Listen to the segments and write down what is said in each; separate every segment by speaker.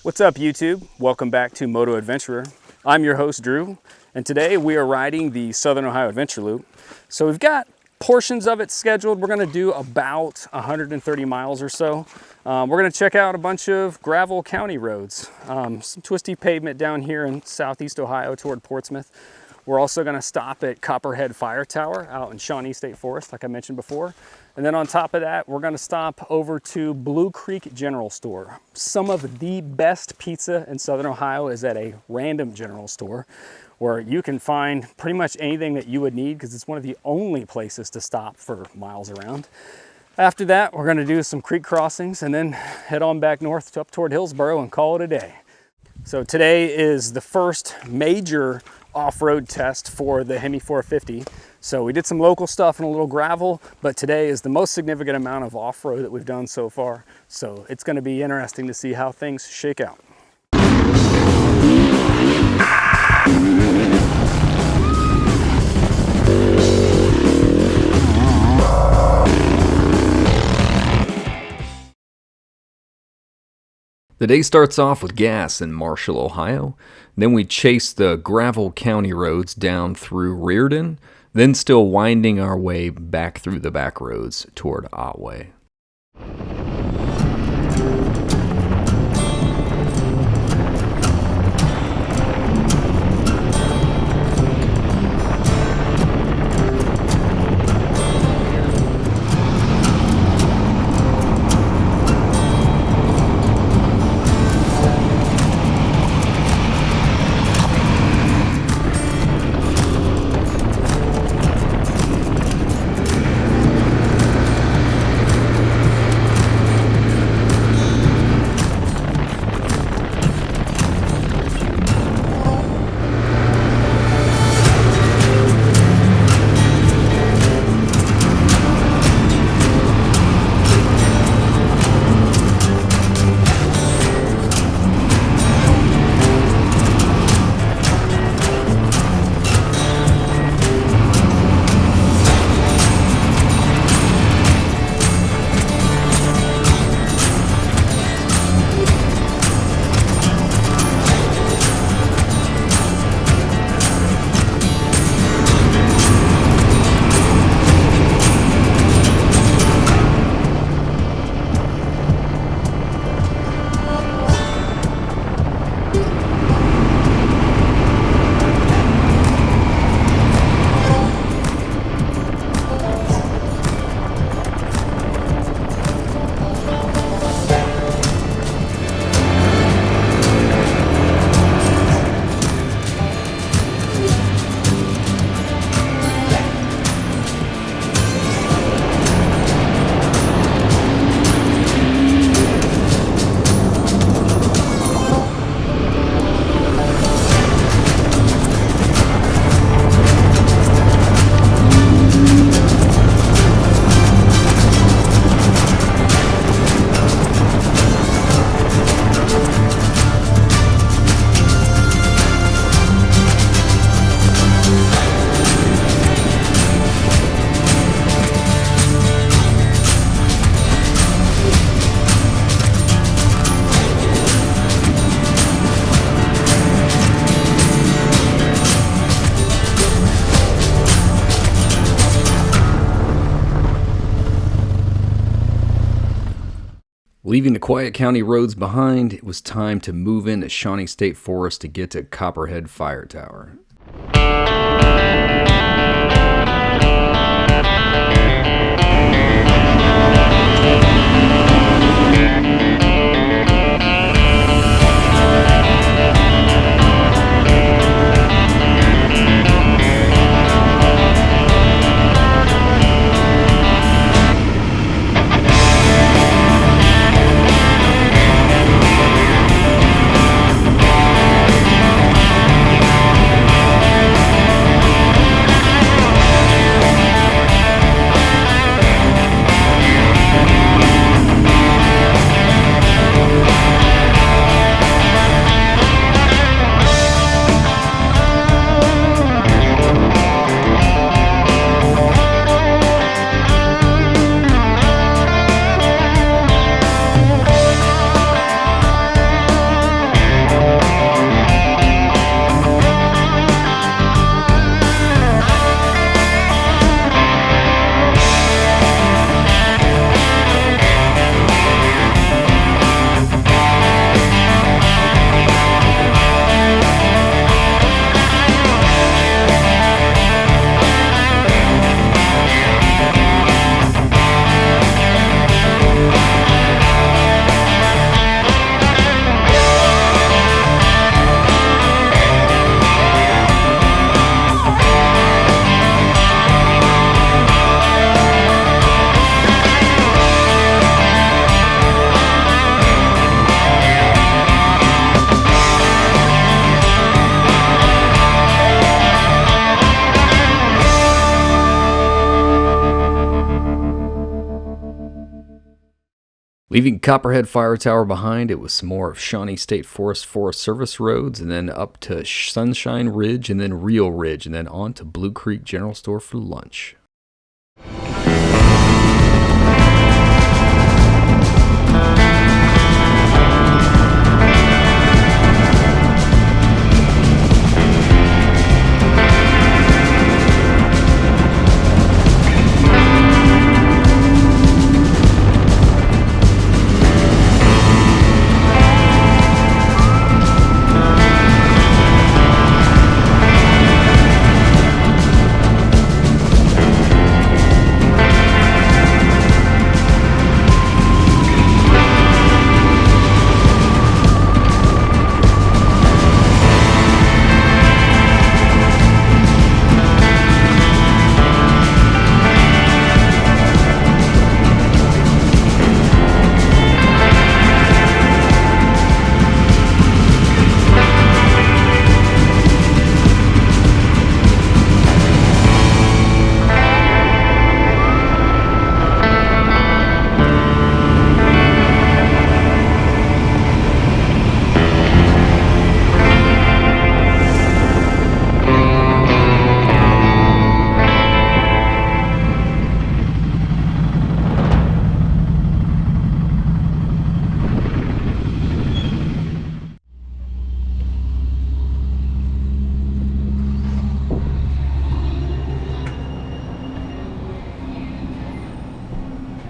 Speaker 1: What's up, YouTube? Welcome back to Moto Adventurer. I'm your host, Drew, and today we are riding the Southern Ohio Adventure Loop. So we've got portions of it scheduled. We're gonna do about 130 miles or so. We're gonna check out a bunch of gravel county roads, some twisty pavement down here in southeast Ohio toward Portsmouth. We're also gonna stop at Copperhead Fire Tower out in Shawnee State Forest, like I mentioned before. And then on top of that, we're gonna stop over to Bluecreek General Store. Some of the best pizza in Southern Ohio is at a random general store where you can find pretty much anything that you would need because it's one of the only places to stop for miles around. After that, we're gonna do some creek crossings and then head on back north up toward Hillsboro and call it a day. So today is the first major off-road test for the Hemi 450. So we did some local stuff and a little gravel, but today is the most significant amount of off-road that we've done so far. So it's going to be interesting to see how things shake out.
Speaker 2: The day starts off with gas in Marshall, Ohio. Then we chase the gravel county roads down through Reardon, then still winding our way back through the back roads toward Otway. Leaving the quiet county roads behind, it was time to move into Shawnee State Forest to get to Copperhead Fire Tower. Leaving Copperhead Fire Tower behind, it was some more of Shawnee State Forest Service roads, and then up to Sunshine Ridge, and then Rio Ridge, and then on to Bluecreek General Store for lunch.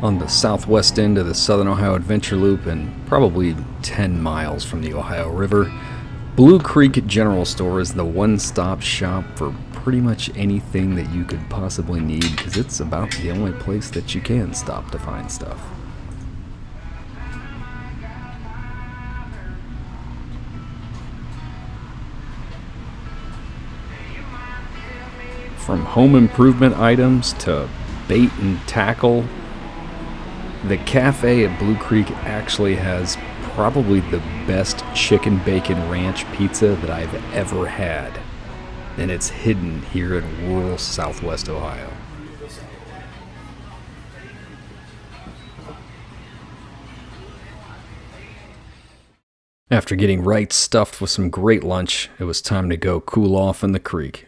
Speaker 2: On the southwest end of the Southern Ohio Adventure Loop and probably 10 miles from the Ohio River, Bluecreek General Store is the one-stop shop for pretty much anything that you could possibly need, because it's about the only place that you can stop to find stuff. From home improvement items to bait and tackle, the cafe at Bluecreek actually has probably the best chicken bacon ranch pizza that I've ever had, and it's hidden here in rural southwest Ohio. After getting right stuffed with some great lunch, it was time to go cool off in the creek.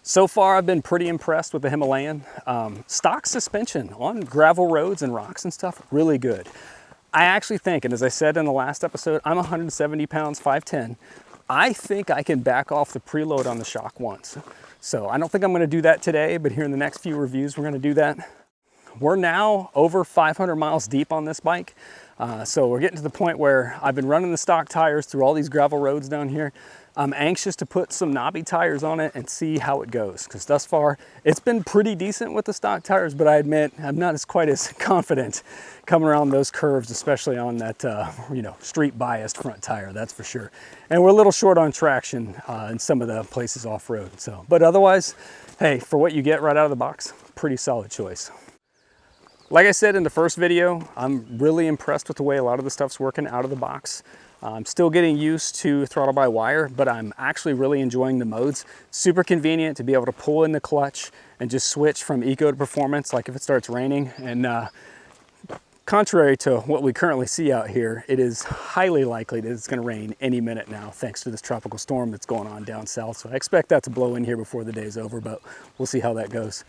Speaker 1: So far, I've been pretty impressed with the Himalayan. Stock suspension on gravel roads and rocks and stuff, really good. I actually think, and as I said in the last episode, I'm 170 pounds, 5'10". I think I can back off the preload on the shock once. So I don't think I'm gonna do that today, but here in the next few reviews, we're gonna do that. We're now over 500 miles deep on this bike. So we're getting to the point where I've been running the stock tires through all these gravel roads down here. I'm anxious to put some knobby tires on it and see how it goes, because thus far it's been pretty decent with the stock tires, but I admit I'm not quite as confident coming around those curves, especially on that street biased front tire, that's for sure. And we're a little short on traction in some of the places off-road. So, but otherwise, hey, for what you get right out of the box, pretty solid choice. Like I said in the first video, I'm really impressed with the way a lot of the stuff's working out of the box. I'm still getting used to throttle by wire, but I'm actually really enjoying the modes. Super convenient to be able to pull in the clutch and just switch from eco to performance, like if it starts raining. And contrary to what we currently see out here, it is highly likely that it's going to rain any minute now, thanks to this tropical storm that's going on down south. So I expect that to blow in here before the day's over, but we'll see how that goes.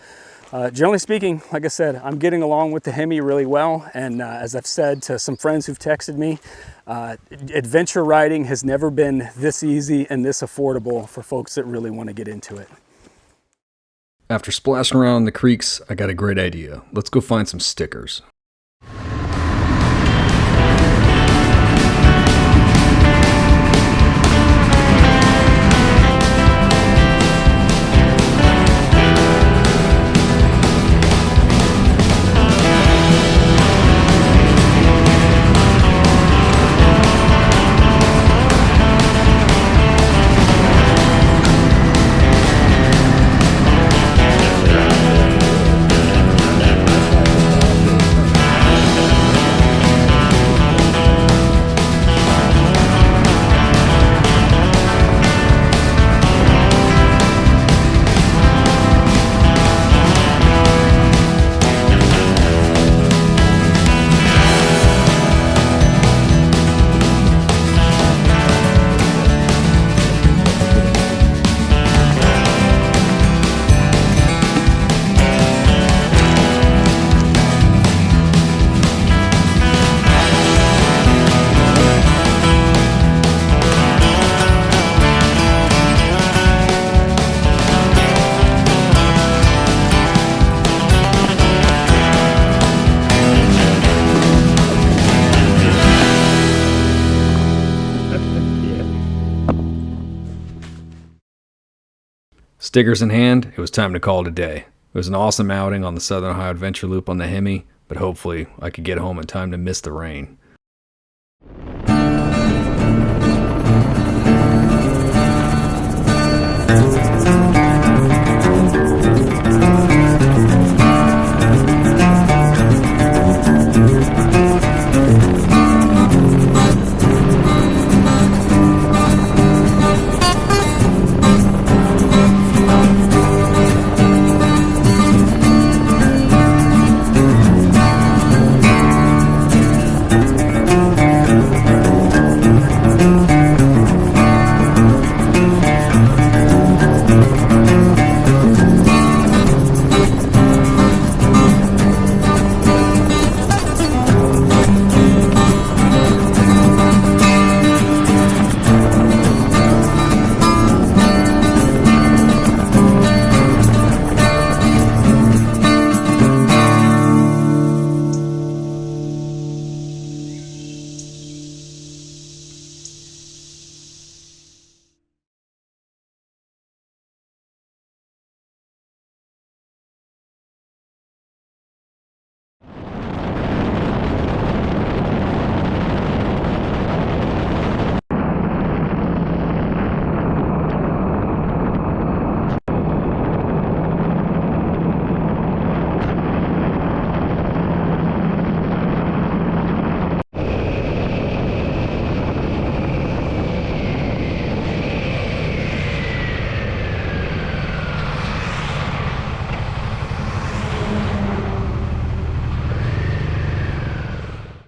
Speaker 1: Generally speaking, like I said, I'm getting along with the Hemi really well. And as I've said to some friends who've texted me, adventure riding has never been this easy and this affordable for folks that really want to get into it.
Speaker 2: After splashing around in the creeks, I got a great idea. Let's go find some stickers. Stickers in hand, it was time to call it a day. It was an awesome outing on the Southern Ohio Adventure Loop on the Hemi, but hopefully I could get home in time to miss the rain.